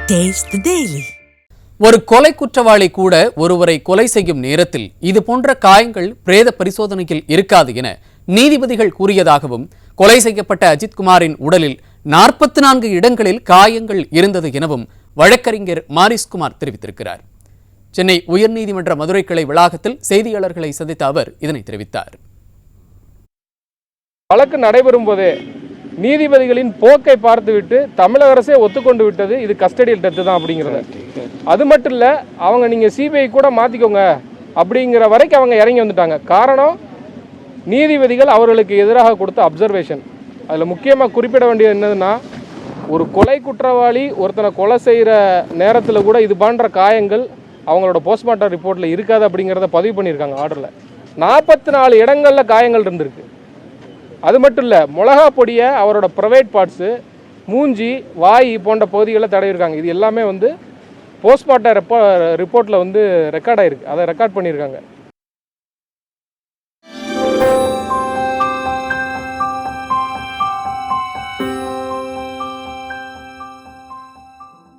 Taste the Daily. ஒரு கொலை குற்றவாளி கூட ஒருவரை கொலை செய்யும் நேரத்தில் இது போன்ற காயங்கள் பிரேத பரிசோதனையில் இருக்காது என நீதிபதிகள் கூறியதாகவும், கொலை செய்யப்பட்ட அஜித்குமாரின் உடலில் 44 இடங்களில் காயங்கள் இருந்தது எனவும் வழக்கறிஞர் மாரிஸ்குமார் தெரிவித்திருக்கிறார். சென்னை உயர்நீதிமன்ற மதுரை கிளை வளாகத்தில் செய்தியாளர்களை சந்தித்த அவர் இதனை தெரிவித்தார். வழக்கு நடைபெறும் போதே நீதிபதிகளின் போக்கை பார்த்துவிட்டு தமிழக அரசே ஒத்துக்கொண்டு விட்டது இது கஸ்டடியல் டெத்து தான் அப்படிங்கிறத. அது மட்டும் இல்லை, அவங்க நீங்கள் சிபிஐ கூட மாற்றிக்கோங்க அப்படிங்கிற வரைக்கும் அவங்க இறங்கி வந்துட்டாங்க. காரணம், நீதிபதிகள் அவர்களுக்கு எதிராக கொடுத்த அப்சர்வேஷன். அதில் முக்கியமாக குறிப்பிட வேண்டியது என்னதுன்னா, ஒரு கொலை குற்றவாளி ஒருத்தனை கொலை செய்கிற நேரத்தில் கூட இது போன்ற காயங்கள் அவங்களோட போஸ்ட்மார்ட்டம் ரிப்போர்ட்டில் இருக்காது அப்படிங்கிறத பதிவு பண்ணியிருக்காங்க ஆர்டரில். 44 இடங்களில் காயங்கள் இருந்திருக்கு. அது மட்டும் இல்லை, மிளகா பொடியை அவரோட ப்ரைவேட் பார்ட்ஸு, மூஞ்சி, வாய் போன்ற பகுதிகளில் தடவிருக்காங்க. இது எல்லாமே போஸ்ட்மார்ட்டம் ரிப்போர்ட்டில் ரெக்கார்ட் ஆகிருக்கு, அதை ரெக்கார்ட் பண்ணியிருக்காங்க.